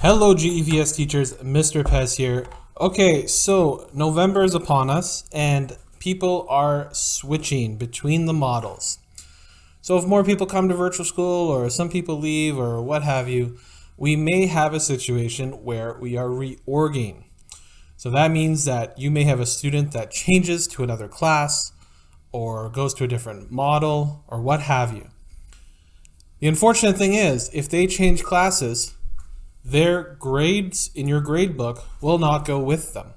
Hello GEVS teachers, Mr. Pez here. Okay, so November is upon us and people are switching between the models. So if more people come to virtual school or some people leave or what have you, we may have a situation where we are reorging. So that means that you may have a student that changes to another class or goes to a different model or what have you. The unfortunate thing is, if they change classes, their grades in your gradebook will not go with them.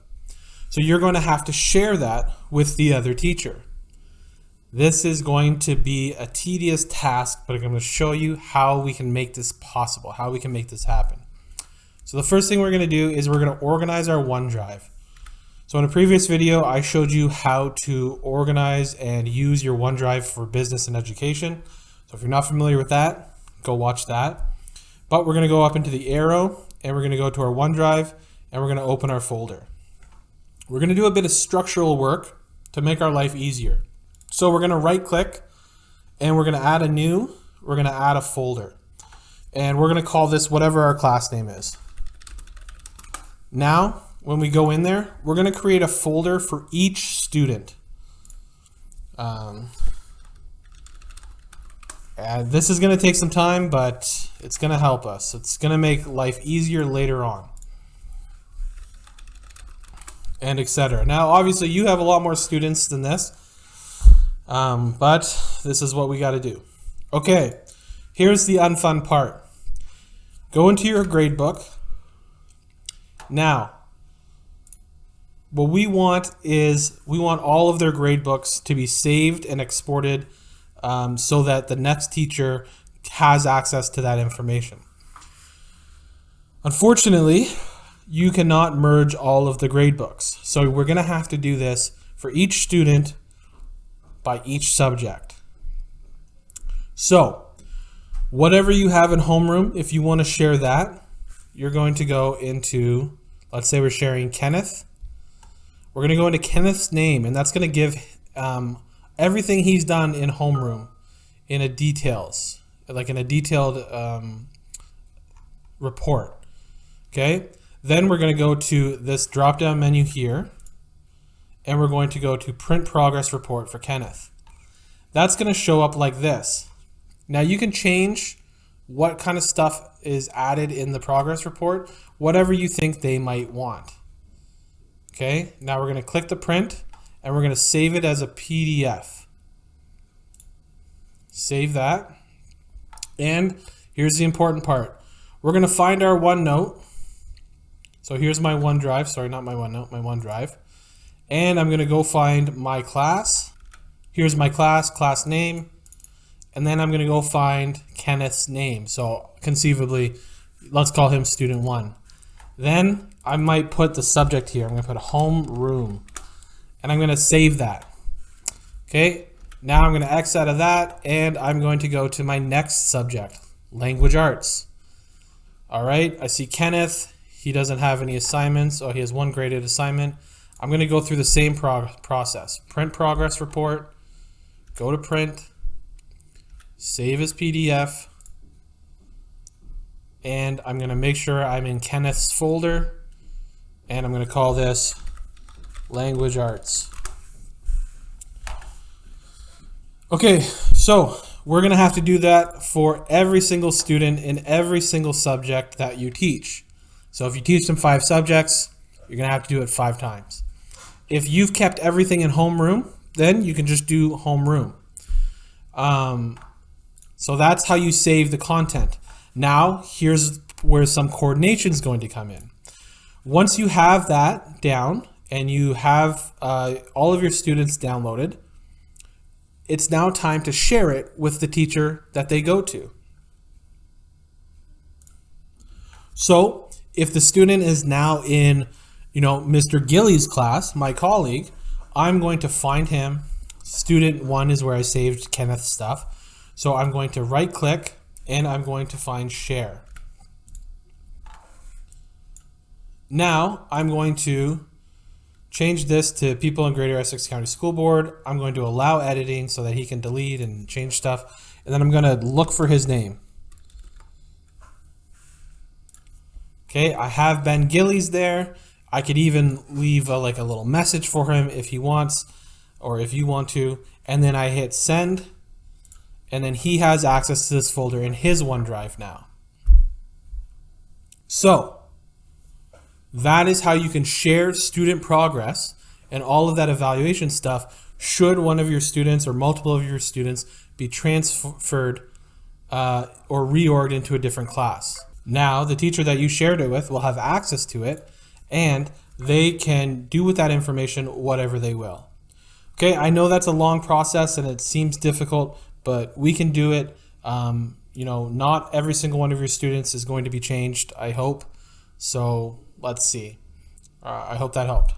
So you're going to have to share that with the other teacher. This is going to be a tedious task, but I'm going to show you how we can make this possible, how we can make this happen. So the first thing we're going to do is we're going to organize our OneDrive. So in a previous video, I showed you how to organize and use your OneDrive for business and education. So if you're not familiar with that, go watch that. But we're going to go up into the arrow and we're going to go to our OneDrive and we're going to open our folder. We're going to do a bit of structural work to make our life easier. So we're going to right click and we're going to add we're going to add a folder. And we're going to call this whatever our class name is. Now, when we go in there, we're going to create a folder for each student. And this is going to take some time, but it's going to help us. It's going to make life easier later on. And etc. Now, obviously, you have a lot more students than this, but this is what we got to do. Okay, here's the unfun part. Go into your gradebook. Now, what we want is we want all of their gradebooks to be saved and exported so that the next teacher has access to that information. Unfortunately, you cannot merge all of the gradebooks. So we're going to have to do this for each student by each subject. So whatever you have in homeroom, if you want to share that, you're going to go into, let's say we're sharing Kenneth. We're going to go into Kenneth's name, and that's going to give everything he's done in homeroom in a detailed report. Okay, then we're going to go to this drop down menu here and we're going to go to print progress report for Kenneth. That's going to show up like this. Now you can change what kind of stuff is added in the progress report, whatever you think they might want. Okay, now we're going to click the print and we're going to save it as a PDF. Save that. And here's the important part. We're going to find our OneNote. So here's my OneDrive. Sorry, not my OneNote, my OneDrive. And I'm going to go find my class. Here's my class name. And then I'm going to go find Kenneth's name. So conceivably, let's call him student 1. Then I might put the subject here. I'm going to put homeroom. And I'm going to save that. Okay, now I'm going to X out of that and I'm going to go to my next subject, language arts. All right, I see Kenneth. He doesn't have any assignments. Oh, he has one graded assignment. I'm going to go through the same process. Print progress report, go to print, save as PDF, and I'm going to make sure I'm in Kenneth's folder, and I'm going to call this language arts. Okay, so we're going to have to do that for every single student in every single subject that you teach. So if you teach them 5 subjects, you're going to have to do it 5 times. If you've kept everything in homeroom, then you can just do homeroom. So that's how you save the content. Now, here's where some coordination is going to come in. Once you have that down, and you have all of your students downloaded, it's now time to share it with the teacher that they go to. So if the student is now in, Mr. Gilly's class, my colleague, I'm going to find him. Student 1 is where I saved Kenneth's stuff. So I'm going to right click and I'm going to find share. Now I'm going to change this to people in Greater Essex County School Board. I'm going to allow editing so that he can delete and change stuff. And then I'm going to look for his name. Okay, I have Ben Gillies there. I could even leave a little message for him if he wants, or if you want to, and then I hit send, and then he has access to this folder in his OneDrive now. So that is how you can share student progress and all of that evaluation stuff should one of your students or multiple of your students be transferred or reorged into a different class. Now, the teacher that you shared it with will have access to it, and they can do with that information whatever they will. Okay, I know that's a long process and it seems difficult, but we can do it. Not every single one of your students is going to be changed, I hope. So let's see. I hope that helped.